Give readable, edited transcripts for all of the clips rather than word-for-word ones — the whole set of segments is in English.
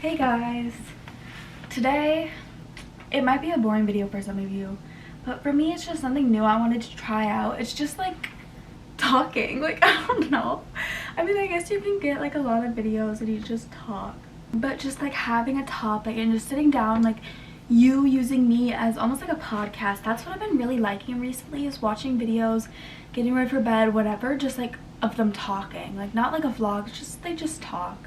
Hey guys, today it might be a boring video for some of you, but for me it's just something new I wanted to try out. It's just like talking, like I don't know. I mean, I guess you can get like a lot of videos and you just talk, but just like having a topic and just sitting down, like you using me as almost like a podcast. That's what I've been really liking recently, is watching videos, getting ready for bed, whatever, just like of them talking, like not like a vlog, just they just talk.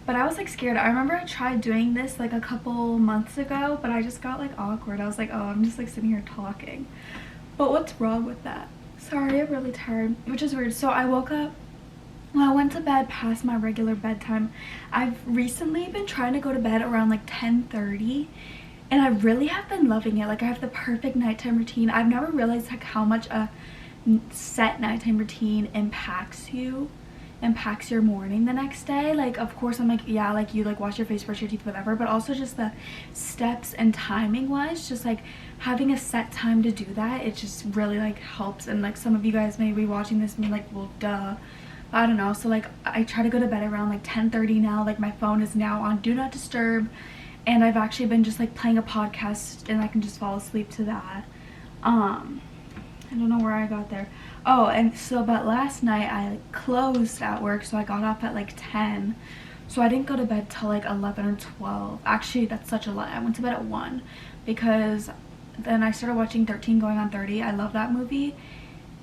But I was like scared. I remember I tried doing this like a couple months ago, but I just got like awkward. I was like, oh, I'm just like sitting here talking. But what's wrong with that? Sorry, I'm really tired, which is weird. So I woke up, well, I went to bed past my regular bedtime. I've recently been trying to go to bed around like 10:30, and I really have been loving it. Like I have the perfect nighttime routine. I've never realized like how much a set nighttime routine impacts your morning the next day. Like of course I'm like, yeah, like you like wash your face, brush your teeth, whatever, but also just the steps and timing wise, just like having a set time to do that, it just really like helps. And like some of you guys may be watching this and be like, well duh, I don't know. So like I try to go to bed around like 10:30 now. Like my phone is now on do not disturb, and I've actually been just like playing a podcast and I can just fall asleep to that. I don't know where I got there. Oh, and so but last night I like closed at work, so I got off at like 10. So I didn't go to bed till like 11 or 12. Actually, that's such a lie. I went to bed at 1 because then I started watching 13 Going on 30. I love that movie,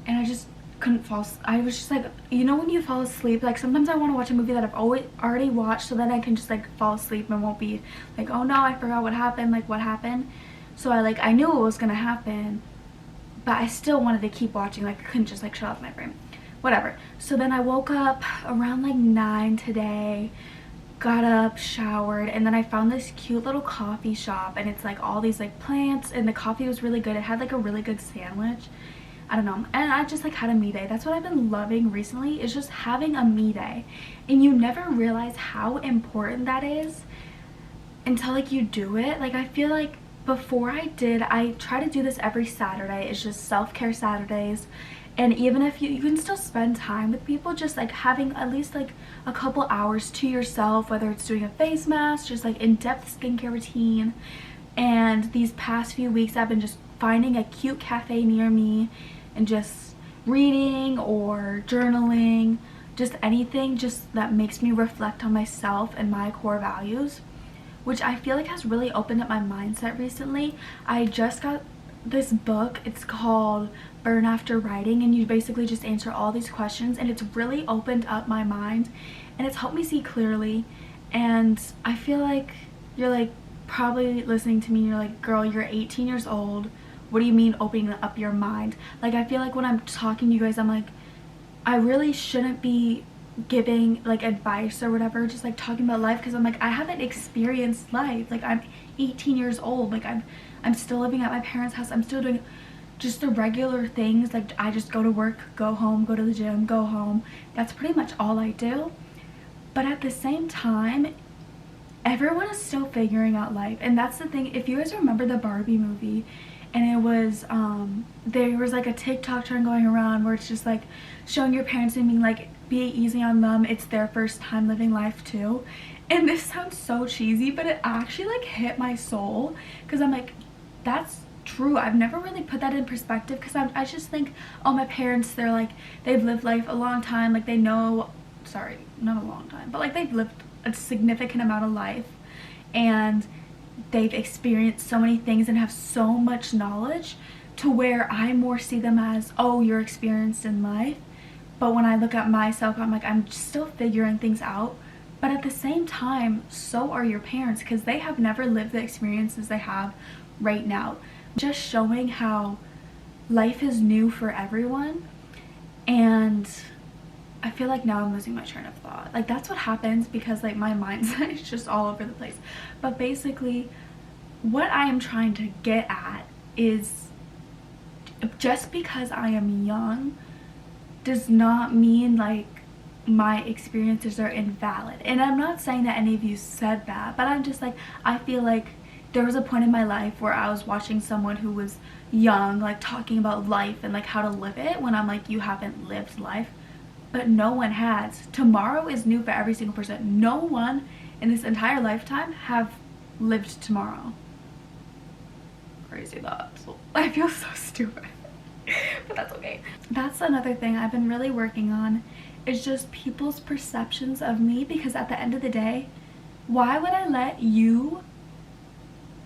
and I just couldn't fall. I was just like, you know when you fall asleep, like sometimes I want to watch a movie that I've already watched, so then I can just like fall asleep and won't be like, oh no, I forgot what happened, like what happened. So I knew what was gonna happen, but I still wanted to keep watching. Like I couldn't just like shut off my brain, whatever. So then I woke up around like 9 today, got up, showered, and then I found this cute little coffee shop, and it's like all these like plants, and the coffee was really good. It had like a really good sandwich. I don't know, and I just like had a me day. That's what I've been loving recently, is just having a me day. And you never realize how important that is until like you do it. Like I feel like before I try to do this every Saturday. It's just self-care Saturdays, and even if you can still spend time with people, just like having at least like a couple hours to yourself, whether it's doing a face mask, just like in-depth skincare routine. And these past few weeks I've been just finding a cute cafe near me and just reading or journaling, just anything just that makes me reflect on myself and my core values, which I feel like has really opened up my mindset recently. I just got this book. It's called Burn After Writing, and you basically just answer all these questions, and it's really opened up my mind and it's helped me see clearly. And I feel like you're like probably listening to me and you're like, girl, you're 18 years old. What do you mean opening up your mind? Like I feel like when I'm talking to you guys, I'm like, I really shouldn't be giving like advice or whatever, just like talking about life, because I'm like, I haven't experienced life. Like I'm 18 years old. Like I'm still living at my parents' house. I'm still doing just the regular things. Like I just go to work, go home, go to the gym, go home. That's pretty much all I do. But at the same time, everyone is still figuring out life. And that's the thing. If you guys remember the Barbie movie, and it was there was like a TikTok trend going around where it's just like showing your parents and being like, be easy on them, it's their first time living life too. And this sounds so cheesy, but it actually like hit my soul, because I'm like, that's true. I've never really put that in perspective, because I just think, oh, my parents, they're like, they've lived life a long time, like they know, sorry, not a long time, but like they've lived a significant amount of life, and they've experienced so many things and have so much knowledge, to where I more see them as, oh, you're experienced in life. But when I look at myself, I'm like, I'm still figuring things out. But at the same time, so are your parents, because they have never lived the experiences they have right now. Just showing how life is new for everyone. And I feel like now I'm losing my train of thought. Like that's what happens, because like my mindset is just all over the place. But basically what I am trying to get at is, just because I am young does not mean like my experiences are invalid. And I'm not saying that any of you said that, but I'm just like, I feel like there was a point in my life where I was watching someone who was young like talking about life and like how to live it, when I'm like, you haven't lived life. But no one has. Tomorrow is new for every single person. No one in this entire lifetime have lived tomorrow. Crazy thoughts. I feel so stupid. But that's okay. That's another thing I've been really working on, is just people's perceptions of me, because at the end of the day, why would I let you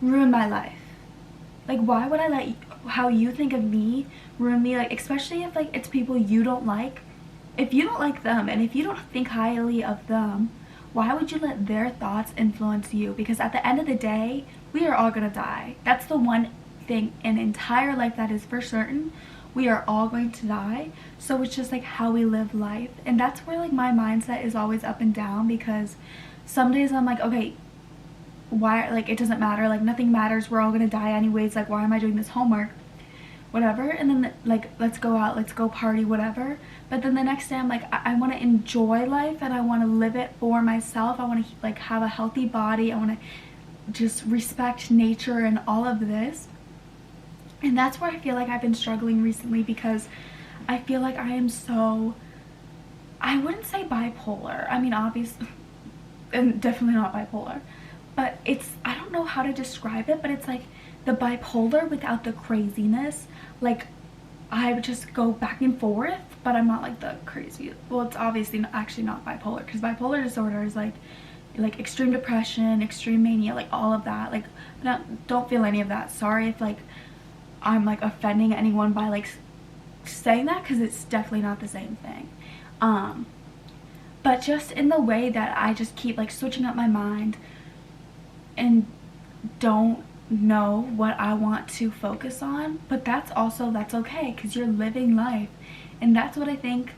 ruin my life? Like, why would I let how you think of me ruin me? Like, especially if like it's people you don't like. If you don't like them and if you don't think highly of them, why would you let their thoughts influence you? Because at the end of the day, we are all gonna die. That's the one thing in entire life that is for certain. We are all going to die. So it's just like how we live life. And that's where like my mindset is always up and down, because some days I'm like, okay, why, like, it doesn't matter, like nothing matters, we're all gonna die anyways, like why am I doing this homework, whatever. And then like, let's go out, let's go party, whatever. But then the next day I'm like, I want to enjoy life and I want to live it for myself. I want to like have a healthy body. I want to just respect nature and all of this. And that's where I feel like I've been struggling recently, because I feel like I am so, I wouldn't say bipolar, I mean obviously, and definitely not bipolar, but it's, I don't know how to describe it, but it's like the bipolar without the craziness. Like, I would just go back and forth, but I'm not like the crazy, well, it's obviously not, actually not bipolar, because bipolar disorder is like extreme depression, extreme mania, like all of that. Like, don't feel any of that. Sorry if like I'm like offending anyone by like saying that, because it's definitely not the same thing. But just in the way that I just keep like switching up my mind and don't know what I want to focus on. But that's okay, because you're living life. And that's what I think.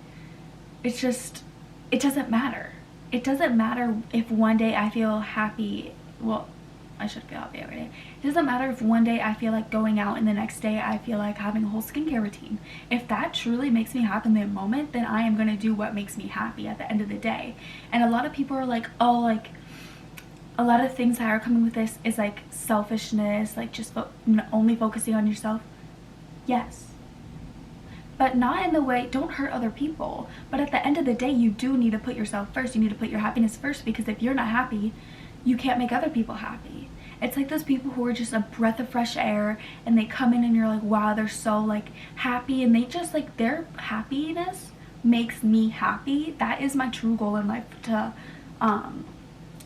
It's just, it doesn't matter. It doesn't matter if one day I feel happy. Well, I should feel happy every day. It doesn't matter if one day I feel like going out and the next day I feel like having a whole skincare routine. If that truly makes me happy in the moment, then I am going to do what makes me happy at the end of the day. And a lot of people are like, oh, like a lot of things that are coming with this is like selfishness, like just only focusing on yourself. Yes, but not in the way, don't hurt other people. But at the end of the day, you do need to put yourself first. You need to put your happiness first, because if you're not happy, you can't make other people happy. It's like those people who are just a breath of fresh air, and they come in and you're like, wow, they're so like happy, and they just like, their happiness makes me happy. That is my true goal in life, to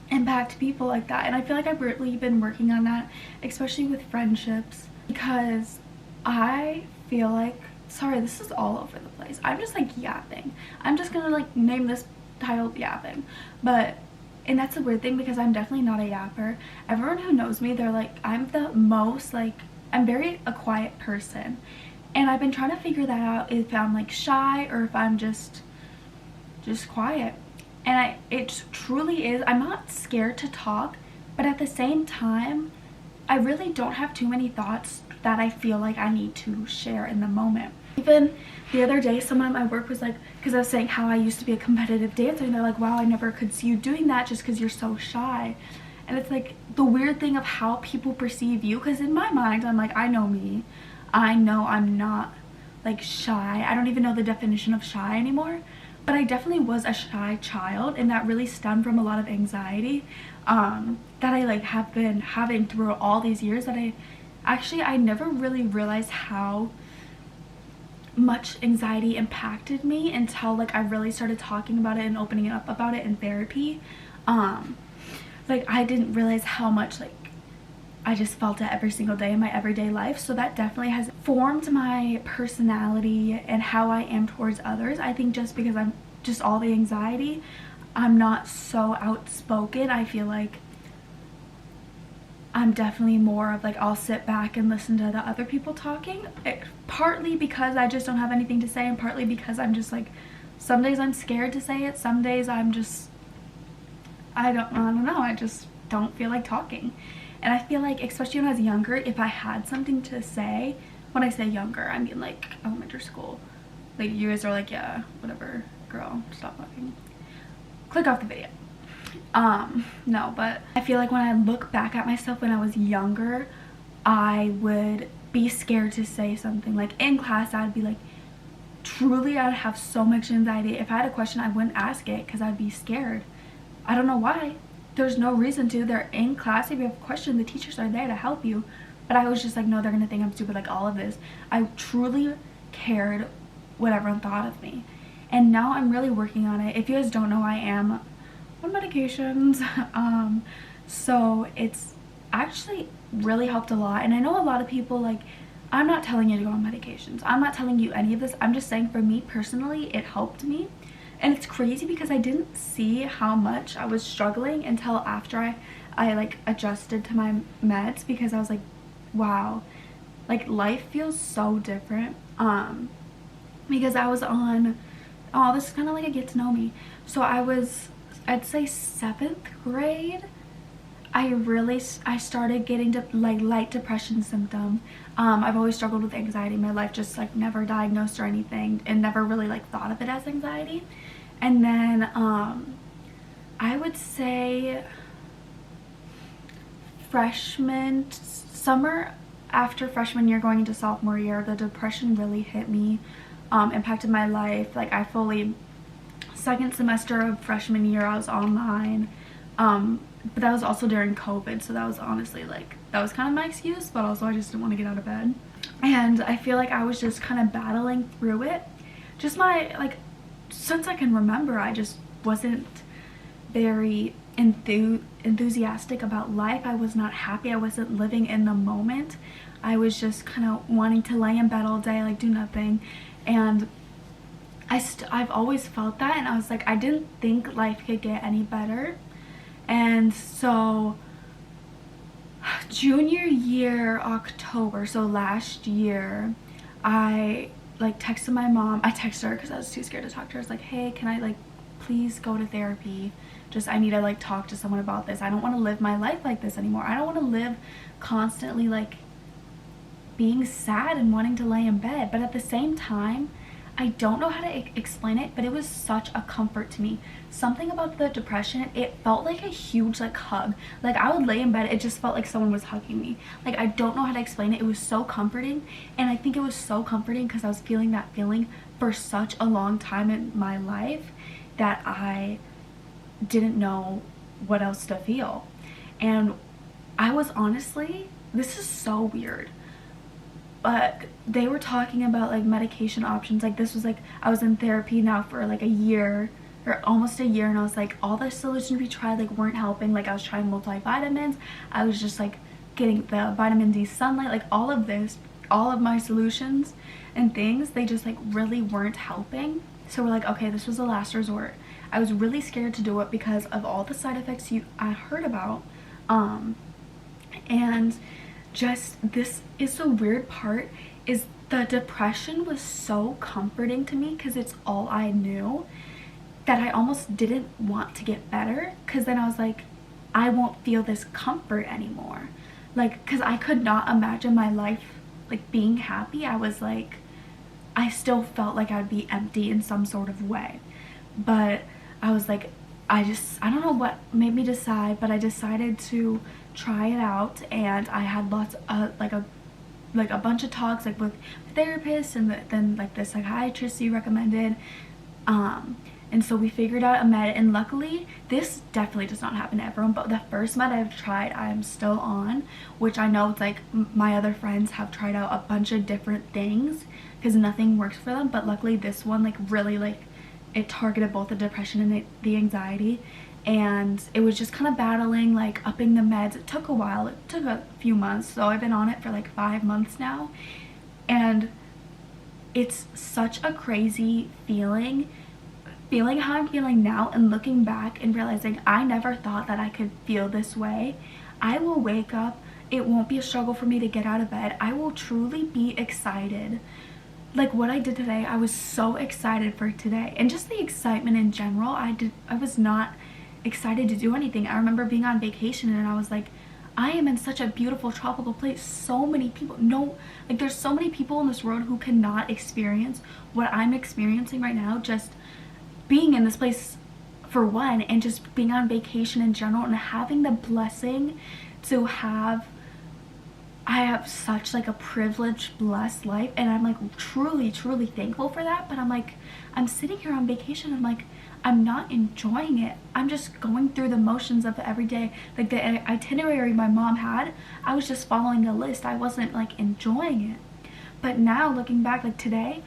impact people like that. And I feel like I've really been working on that, especially with friendships, because I feel like, sorry, this is all over the place. I'm just like yapping. I'm just gonna like name this title yapping. But, and that's a weird thing, because I'm definitely not a yapper. Everyone who knows me, they're like, I'm the most like, I'm very a quiet person. And I've been trying to figure that out, if I'm like shy or if I'm just quiet. And it truly is, I'm not scared to talk, but at the same time, I really don't have too many thoughts that I feel like I need to share in the moment. Even the other day, someone at my work was like, because I was saying how I used to be a competitive dancer, and they're like, wow, I never could see you doing that just because you're so shy. And it's like the weird thing of how people perceive you, because in my mind, I'm like, I know me. I know I'm not like shy. I don't even know the definition of shy anymore. But I definitely was a shy child, and that really stemmed from a lot of anxiety that I like have been having through all these years, that I never really realized how much anxiety impacted me until like I really started talking about it and opening up about it in therapy. Like, I didn't realize how much like I just felt it every single day in my everyday life. So that definitely has formed my personality and how I am towards others. I think just because I'm just all the anxiety, I'm not so outspoken. I feel like I'm definitely more of like, I'll sit back and listen to the other people talking. Partly because I just don't have anything to say, and partly because I'm just like, some days I'm scared to say it, some days I'm just, I don't know, I just don't feel like talking. And I feel like, especially when I was younger, if I had something to say, when I say younger, I mean like elementary school, like you guys are like, yeah, whatever, girl, stop talking, click off the video. No, but I feel like when I look back at myself when I was younger, I would be scared to say something. Like in class, I'd be like, truly, I'd have so much anxiety. If I had a question, I wouldn't ask it because I'd be scared. I don't know why. there's no reason to. They're in class. If you have a question, the teachers are there to help you. But I was just like, no, they're gonna think I'm stupid, like all of this. I truly cared what everyone thought of me. And now I'm really working on it. If you guys don't know, I am on medications. So it's actually really helped a lot. And I know a lot of people, like, I'm not telling you to go on medications. I'm not telling you any of this. I'm just saying for me personally, it helped me. And it's crazy because I didn't see how much I was struggling until after I like adjusted to my meds, because I was like, wow, like life feels so different. Because I was on, oh, this is kind of like a get to know me. So I'd say 7th grade, I started getting to like light depression symptoms. I've always struggled with anxiety in my life, just like never diagnosed or anything, and never really like thought of it as anxiety. And then I would say summer after freshman year going into sophomore year, the depression really hit me, impacted my life. Like I fully, second semester of freshman year I was online, but that was also during COVID, so that was honestly like, that was kind of my excuse, but also I just didn't want to get out of bed. And I feel like I was just kind of battling through it. Just like, since I can remember, I just wasn't very enthusiastic about life. I was not happy. I wasn't living in the moment. I was just kind of wanting to lay in bed all day, like do nothing. And I've always felt that, and I was like, I didn't think life could get any better. And so junior year October, so last year, I like texted my mom. I texted her because I was too scared to talk to her. I was like, hey, can I like please go to therapy? Just, I need to like talk to someone about this. I don't want to live my life like this anymore. I don't want to live constantly like being sad and wanting to lay in bed. But at the same time, I don't know how to explain it, but it was such a comfort to me. Something about the depression, it felt like a huge like hug. Like I would lay in bed, it just felt like someone was hugging me. Like I don't know how to explain it. It was so comforting, and I think it was so comforting because I was feeling that feeling for such a long time in my life that I didn't know what else to feel. And I was honestly, this is so weird, but they were talking about like medication options. Like this was like, I was in therapy now for like a year or almost a year, and I was like, all the solutions we tried like weren't helping. Like I was trying multivitamins, I was just like getting the vitamin D sunlight, like all of this, all of my solutions and things, they just like really weren't helping. So we're like, okay, this was the last resort. I was really scared to do it because of all the side effects I heard about. And just, this is the weird part, is the depression was so comforting to me because it's all I knew, that I almost didn't want to get better, because then I was like, I won't feel this comfort anymore. Like, because I could not imagine my life like being happy. I was like, I still felt like I'd be empty in some sort of way. But I was like, I don't know what made me decide, but I decided to try it out. And I had lots of like a bunch of talks like with therapists, and then like the psychiatrist you recommended, and so we figured out a med. And luckily, this definitely does not happen to everyone, but the first med I've tried I'm still on, which I know it's like my other friends have tried out a bunch of different things because nothing works for them, but luckily this one like really like, it targeted both the depression and the anxiety. And it was just kind of battling like upping the meds. It took a while, it took a few months, so I've been on it for like 5 months now. And it's such a crazy feeling how I'm feeling now, and looking back and realizing I never thought that I could feel this way. I will wake up, it won't be a struggle for me to get out of bed. I will truly be excited. Like what I did today, I was so excited for today, and just the excitement in general. I was not excited to do anything. I remember being on vacation and I was like, I am in such a beautiful tropical place. So many people, like there's so many people in this world who cannot experience what I'm experiencing right now, just being in this place for one, and just being on vacation in general, and having the blessing to have, I have such like a privileged, blessed life, and I'm like truly thankful for that. But I'm like, I'm sitting here on vacation, I'm like, I'm not enjoying it. I'm just going through the motions of the everyday, like the itinerary my mom had. I was just following the list. I wasn't like enjoying it. But now looking back, like today,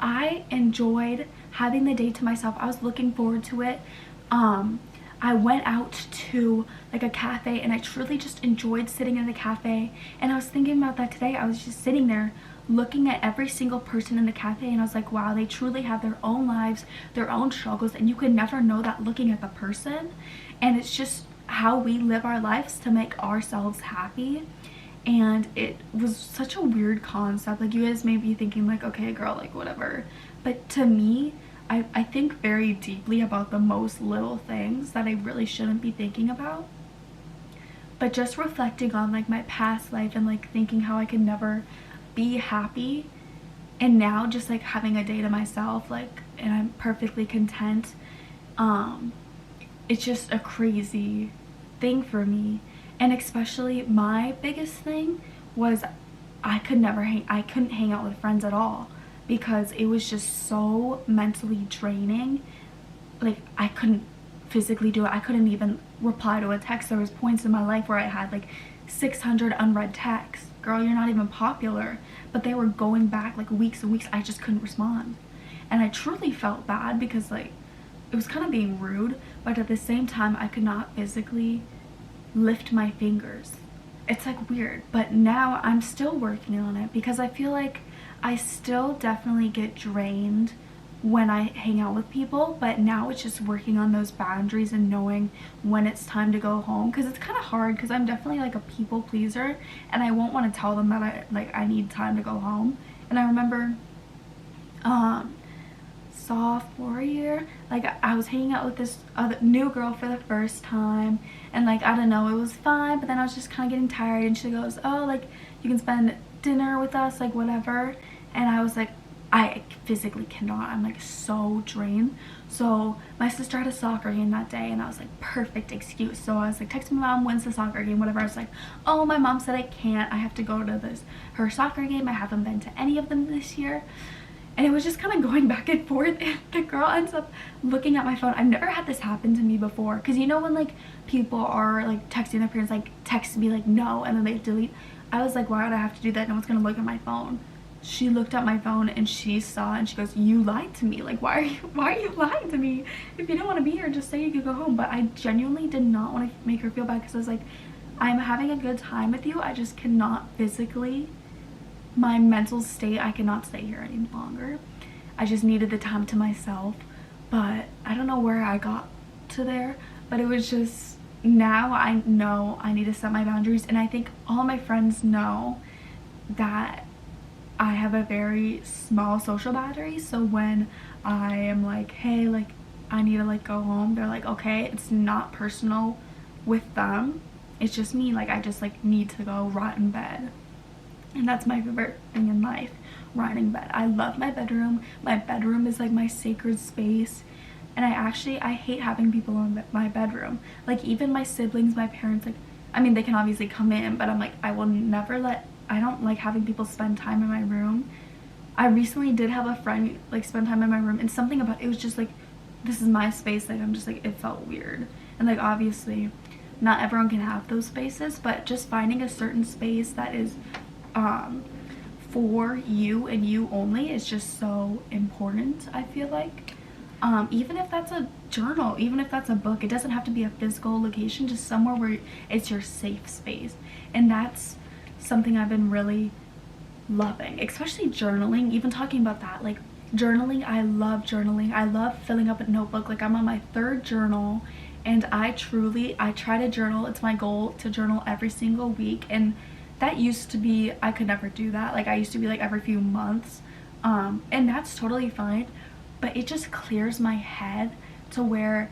I enjoyed having the day to myself. I was looking forward to it. I went out to like a cafe and I truly just enjoyed sitting in the cafe. And I was thinking about that today. I was just sitting there looking at every single person in the cafe and I was like, wow, they truly have their own lives, their own struggles, and you could never know that looking at the person. And it's just how we live our lives to make ourselves happy. And it was such a weird concept. Like, you guys may be thinking like, okay girl, like whatever, but to me, I think very deeply about the most little things that I really shouldn't be thinking about. But just reflecting on like my past life and like thinking how I could never be happy, and now just like having a day to myself, like, and I'm perfectly content. It's just a crazy thing for me. And especially my biggest thing was I couldn't hang out with friends at all because it was just so mentally draining. Like, I couldn't physically do it. I couldn't even reply to a text. There was points in my life where I had like 600 unread texts. Girl, you're not even popular. But they were going back like weeks and weeks. I just couldn't respond. And I truly felt bad because like it was kind of being rude, but at the same time I could not physically lift my fingers. It's like weird. But now I'm still working on it because I feel like I still definitely get drained when I hang out with people, but now it's just working on those boundaries and knowing when it's time to go home, because it's kind of hard because I'm definitely like a people pleaser and I won't want to tell them that I need time to go home. And I remember sophomore year, like I was hanging out with this other new girl for the first time, and like I don't know, it was fine, but then I was just kind of getting tired and she goes, oh, like you can spend dinner with us, like whatever. And I was like, I physically cannot. I'm like so drained. So my sister had a soccer game that day and I was like, perfect excuse. So I was like texting my mom, when's the soccer game, whatever. I was like, oh, my mom said I can't, I have to go to her soccer game. I haven't been to any of them this year. And it was just kind of going back and forth, and the girl ends up looking at my phone. I've never had this happen to me before, because you know when like people are like texting their parents, like text me like no and then they delete. I was like, why would I have to do that? No one's gonna look at my phone. She looked at my phone and she saw and she goes, you lied to me. Like, why are you lying to me? If you don't want to be here, just say you could go home. But I genuinely did not want to make her feel bad, because I was like, I'm having a good time with you. I just cannot physically, my mental state, I cannot stay here any longer. I just needed the time to myself. But I don't know where I got to there, but it was just, now I know I need to set my boundaries. And I think all my friends know that I have a very small social battery, so when I am like, hey, like I need to like go home, they're like, okay. It's not personal with them, it's just me. Like, I just like need to go rot in bed, and that's my favorite thing in life, rotting in bed. I love my bedroom. My bedroom is like my sacred space, and I hate having people in my bedroom. Like, even my siblings, my parents, like, I mean, they can obviously come in, but I'm like, I will never I don't like having people spend time in my room. I recently did have a friend like spend time in my room, and something about it was just like, this is my space. Like, I'm just like, it felt weird. And like, obviously not everyone can have those spaces, but just finding a certain space that is for you and you only is just so important, I feel like. Even if that's a journal, even if that's a book, it doesn't have to be a physical location, just somewhere where it's your safe space. And that's something I've been really loving, especially journaling. Even talking about that, like journaling, I love journaling. I love filling up a notebook. Like, I'm on my 3rd journal, and I try to journal. It's my goal to journal every single week, and that used to be, I could never do that. Like, I used to be like every few months, and that's totally fine, but it just clears my head to where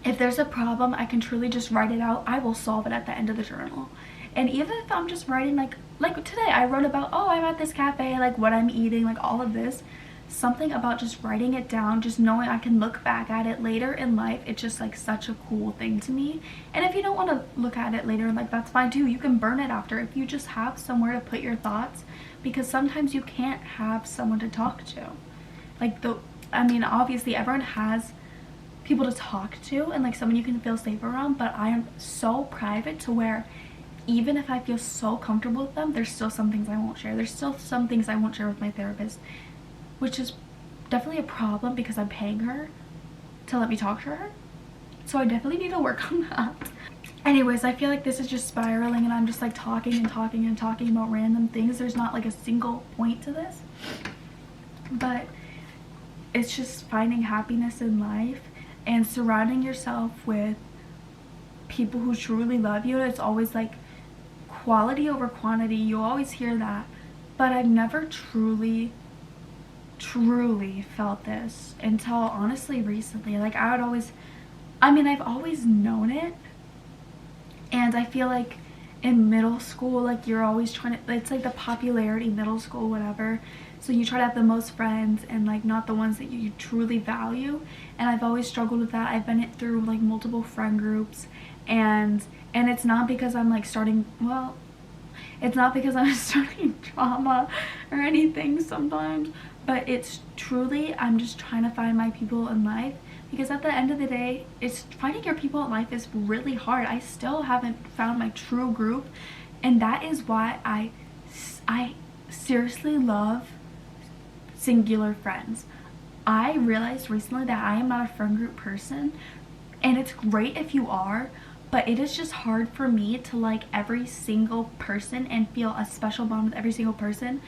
if there's a problem, I can truly just write it out. I will solve it at the end of the journal. And even if I'm just writing, like today I wrote about, oh, I'm at this cafe, like what I'm eating, like all of this, something about just writing it down, just knowing I can look back at it later in life, it's just like such a cool thing to me. And if you don't want to look at it later in life, that's fine too. You can burn it after, if you just have somewhere to put your thoughts, because sometimes you can't have someone to talk to. Like, I mean, obviously everyone has people to talk to and like someone you can feel safe around, but I am so private to where even if I feel so comfortable with them, there's still some things I won't share. There's still some things I won't share with my therapist, which is definitely a problem because I'm paying her to let me talk to her. So I definitely need to work on that. Anyways, I feel like this is just spiraling and I'm just like talking and talking and talking about random things. There's not like a single point to this, but it's just finding happiness in life and surrounding yourself with people who truly love you. It's always like quality over quantity. You always hear that, but I've never truly felt this until honestly recently. Like I've always known it, and I feel like in middle school, like you're always trying to, it's like the popularity middle school, whatever, so you try to have the most friends and like not the ones that you truly value. And I've always struggled with that. I've been through like multiple friend groups, and it's not because I'm like starting, well, it's not because I'm starting drama or anything sometimes, but it's truly, I'm just trying to find my people in life, because at the end of the day, it's finding your people in life is really hard. I still haven't found my true group, and that is why I seriously love singular friends. I realized recently that I am not a friend group person, and it's great if you are, but it is just hard for me to like every single person and feel a special bond with every single person,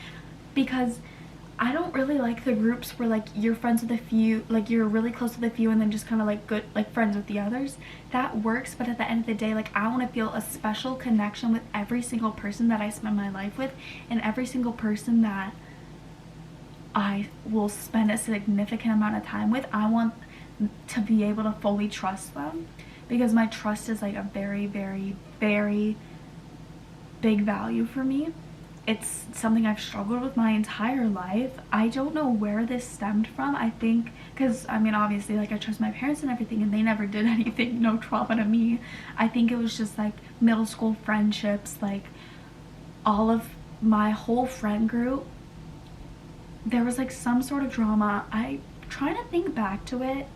because I don't really like the groups where like you're friends with a few, like you're really close with a few and then just kind of like good, like friends with the others. That works, but at the end of the day, like I want to feel a special connection with every single person that I spend my life with, and every single person that I will spend a significant amount of time with. I want to be able to fully trust them, because my trust is like a very, very, very big value for me. It's something I've struggled with my entire life. I don't know where this stemmed from. I think because, I mean, obviously, like, I trust my parents and everything, and they never did anything, no trauma to me. I think it was just, like, middle school friendships, like, all of my whole friend group, there was, like, some sort of drama. I'm trying to think back to it.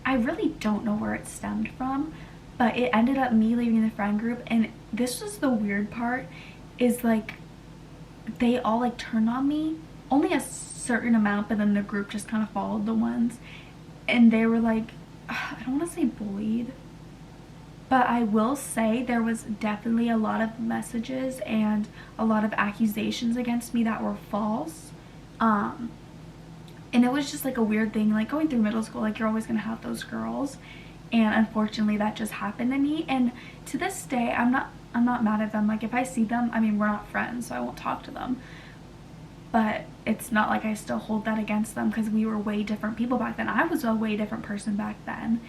I really don't know where it stemmed from, but it ended up me leaving the friend group, and this was the weird part, is, like, they all like turned on me, only a certain amount, but then the group just kind of followed the ones, and they were like, I don't want to say bullied, but I will say there was definitely a lot of messages and a lot of accusations against me that were false. And it was just like a weird thing, like going through middle school, like you're always gonna have those girls, and unfortunately that just happened to me. And to this day, I'm not mad at them. Like if I see them, I mean, we're not friends, so I won't talk to them, but it's not like I still hold that against them, because we were way different people back then. I was a way different person back then.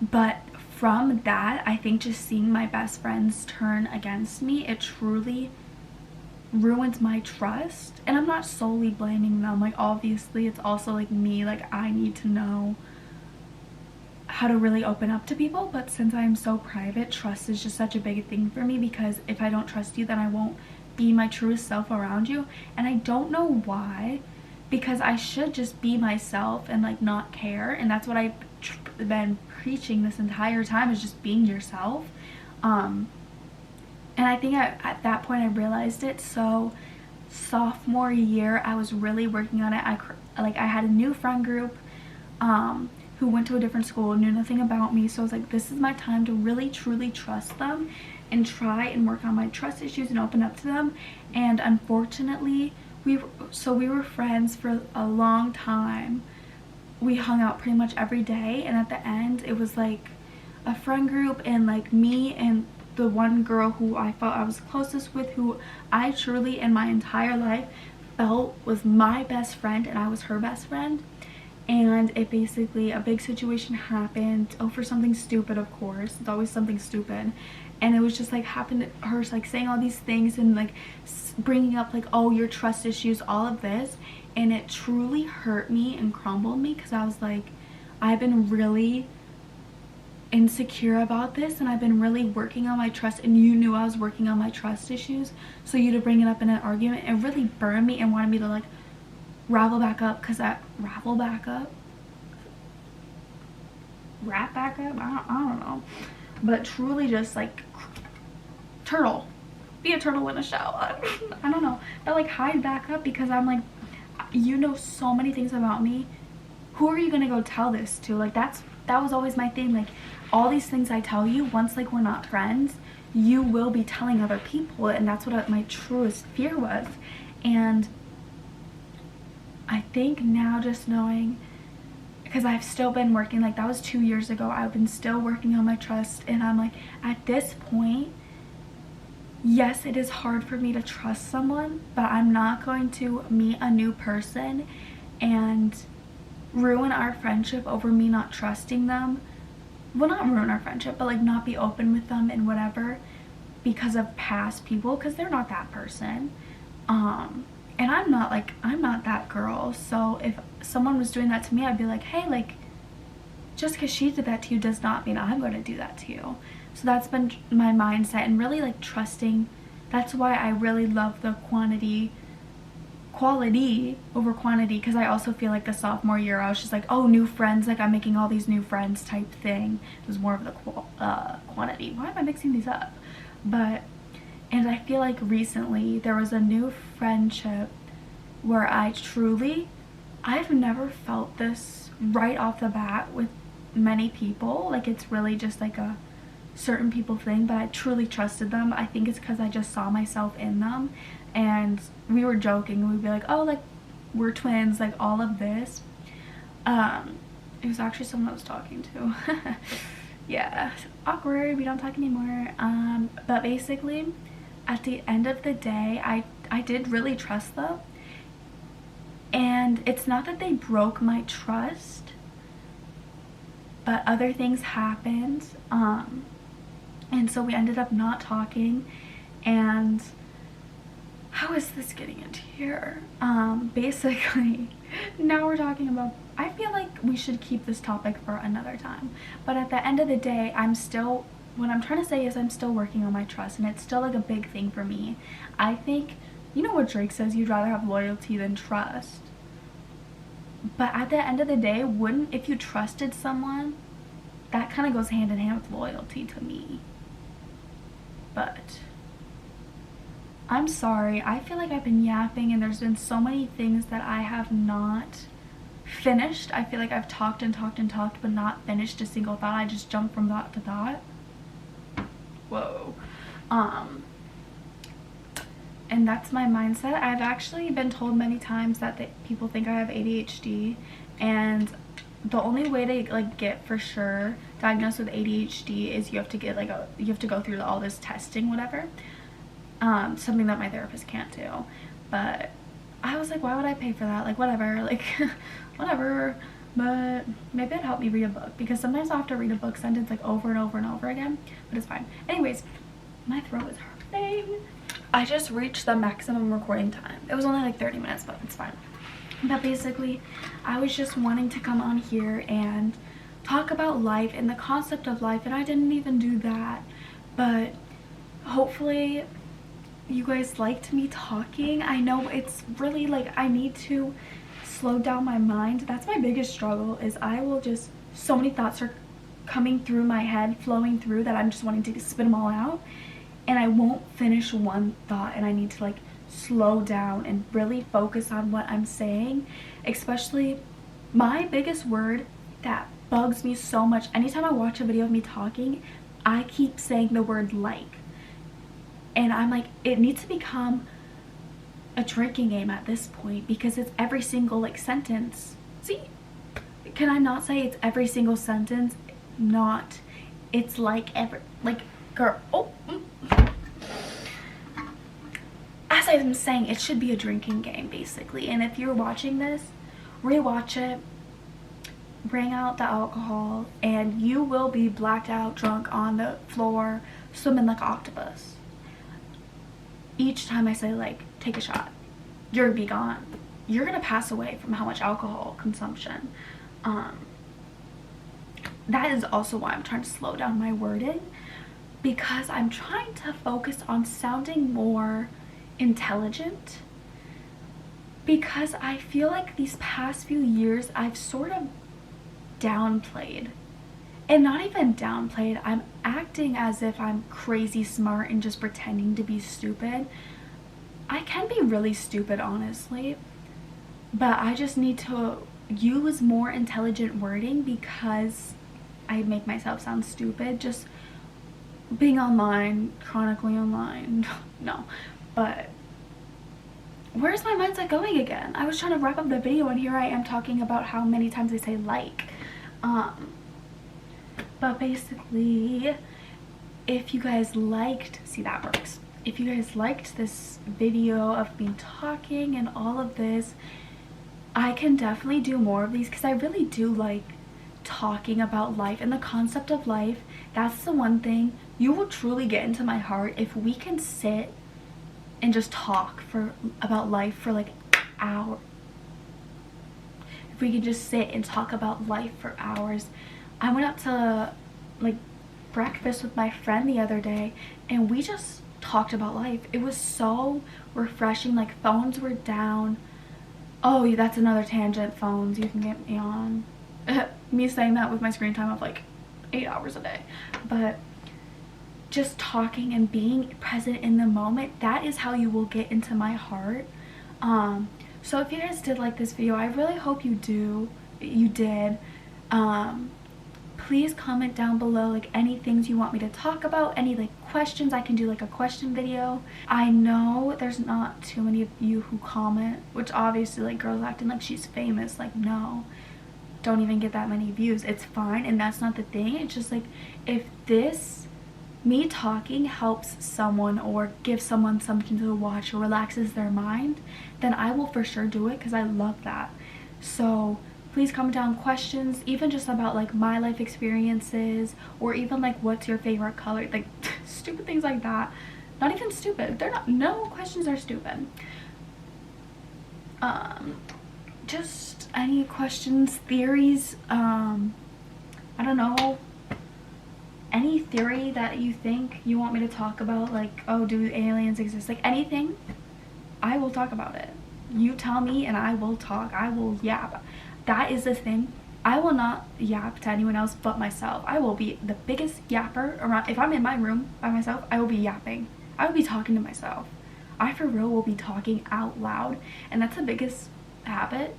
But from that, I think just seeing my best friends turn against me, it truly ruins my trust. And I'm not solely blaming them, like obviously it's also like me, like I need to know how to really open up to people, but since I'm so private, trust is just such a big thing for me, because if I don't trust you, then I won't be my truest self around you. And I don't know why, because I should just be myself and like not care, and that's what I've been preaching this entire time, is just being yourself. And I think at that point I realized it. So sophomore year, I was really working on it. I had a new friend group who went to a different school, knew nothing about me, so I was like, this is my time to really truly trust them and try and work on my trust issues and open up to them. And unfortunately, we were friends for a long time. We hung out pretty much every day, and at the end it was like a friend group, and like me and the one girl who I felt I was closest with, who I truly in my entire life felt was my best friend, and I was her best friend. And it basically, a big situation happened over something stupid, of course, it's always something stupid, and it was just like happened, her like saying all these things and like bringing up like, oh, your trust issues, all of this, and it truly hurt me and crumbled me, because I was like, I've been really insecure about this, and I've been really working on my trust, and you knew I was working on my trust issues, so you to bring it up in an argument, it really burned me and wanted me to like ravel back up, because I ravel back up, wrap back up. I don't know, but truly just like turtle, be a turtle in a shell. I don't know, but like hide back up, because I'm like, you know so many things about me. Who are you gonna go tell this to? Like that was always my thing. Like all these things I tell you, once like we're not friends, you will be telling other people, and that's what my truest fear was. And I think now, just knowing, because I've still been working, like that was 2 years ago, I've been still working on my trust, and I'm like, at this point, yes, it is hard for me to trust someone, but I'm not going to meet a new person and ruin our friendship over me not trusting them. Well, not ruin our friendship, but like not be open with them and whatever because of past people, because they're not that person. And I'm not that girl. So if someone was doing that to me, I'd be like, hey, like, just because she did that to you does not mean I'm going to do that to you. So that's been my mindset, and really like trusting. That's why I really love the quality over quantity, because I also feel like the sophomore year I was just like, oh, new friends, like I'm making all these new friends type thing. It was more of the quantity. Why am I mixing these up? And I feel like recently there was a new friendship where I've never felt this right off the bat with many people. Like it's really just like a certain people thing, but I truly trusted them. I think it's because I just saw myself in them, and we were joking. We'd be like, oh, like we're twins, like all of this. It was actually someone I was talking to. Yeah, awkward, we don't talk anymore. But basically at the end of the day, I did really trust them, and it's not that they broke my trust, but other things happened, and so we ended up not talking. And how is this getting into here? Basically now we're talking about, I feel like we should keep this topic for another time, but at the end of the day, what I'm trying to say is I'm still working on my trust, and it's still like a big thing for me. I think, you know what Drake says, you'd rather have loyalty than trust. But at the end of the day, if you trusted someone, that kind of goes hand in hand with loyalty to me. But I'm sorry, I feel like I've been yapping, and there's been so many things that I have not finished. I feel like I've talked and talked and talked, but not finished a single thought. I just jumped from thought to thought. Whoa. And that's my mindset. I've actually been told many times that people think I have ADHD, and the only way to like get for sure diagnosed with ADHD is you have to go through all this testing, whatever. Something that my therapist can't do. But I was like, why would I pay for that? Like, whatever, like whatever. But maybe it'd help me read a book, because sometimes I have to read a book sentence like over and over and over again, but it's fine. Anyways, my throat is hurting. I just reached the maximum recording time. It was only like 30 minutes, but it's fine. But basically, I was just wanting to come on here and talk about life and the concept of life, and I didn't even do that. But hopefully you guys liked me talking. I know it's really like, I need to slow down my mind. That's my biggest struggle, is so many thoughts are coming through my head, flowing through, that I'm just wanting to spit them all out, and I won't finish one thought, and I need to like slow down and really focus on what I'm saying. Especially my biggest word that bugs me so much, anytime I watch a video of me talking, I keep saying the word like, and I'm like, it needs to become a drinking game at this point, because it's every single like sentence. See, can I not say it's every single sentence? Not, it's like girl. As I'm saying, it should be a drinking game basically. And if you're watching this, rewatch it, bring out the alcohol, and you will be blacked out drunk on the floor swimming like an octopus. Each time I say like, take a shot, you're gonna be gone. You're gonna pass away from how much alcohol consumption. That is also why I'm trying to slow down my wording, because I'm trying to focus on sounding more intelligent, because I feel like these past few years I've sort of downplayed and not even downplayed. I'm acting as if I'm crazy smart and just pretending to be stupid. I can be really stupid, honestly, but I just need to use more intelligent wording because I make myself sound stupid just being online, chronically online. No, but where's my mindset going again? I was trying to wrap up the video and here I am talking about how many times I say like. But basically, if you guys liked, see, that works. If you guys liked this video of me talking and all of this, I can definitely do more of these because I really do like talking about life and the concept of life. That's the one thing you will truly get into my heart if we can sit and just talk about life for like hours. If we can just sit and talk about life for hours. I went out to like breakfast with my friend the other day and we just talked about life. It was so refreshing. Like, phones were down. Oh, that's another tangent. Phones, you can get me on. Me saying that with my screen time of like 8 hours a day. But just talking and being present in the moment, that is how you will get into my heart. So if you guys did like this video, I really hope you did. Please comment down below like any things you want me to talk about, any like questions. I can do like a question video. I know there's not too many of you who comment, which obviously, like, girls acting like she's famous, like, no, don't even get that many views. It's fine, and that's not the thing. It's just like, if me talking helps someone or gives someone something to watch or relaxes their mind, then I will for sure do it because I love that. So please comment down questions, even just about like my life experiences, or even like what's your favorite color, like stupid things like that. Not even stupid. They're not, no questions are stupid. Just any questions, theories, I don't know, any theory that you think you want me to talk about, like, oh, do aliens exist, like anything, I will talk about it. You tell me and I will talk. I will yap. That is the thing. I will not yap to anyone else but myself. I will be the biggest yapper around. If I'm in my room by myself, I will be yapping. I will be talking to myself. I for real will be talking out loud, and that's the biggest habit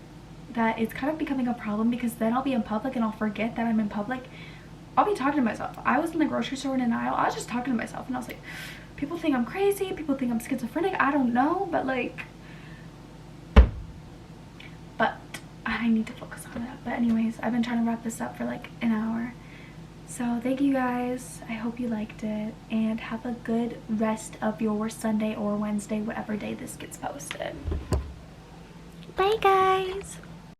that it's kind of becoming a problem, because then I'll be in public and I'll forget that I'm in public. I'll be talking to myself. I was in the grocery store in an aisle. I was just talking to myself and I was like, people think I'm crazy, people think I'm schizophrenic, I don't know, but like, but I need to focus on that. But anyways, I've been trying to wrap this up for like an hour. So thank you guys. I hope you liked it, and have a good rest of your Sunday or Wednesday, whatever day this gets posted. Bye guys.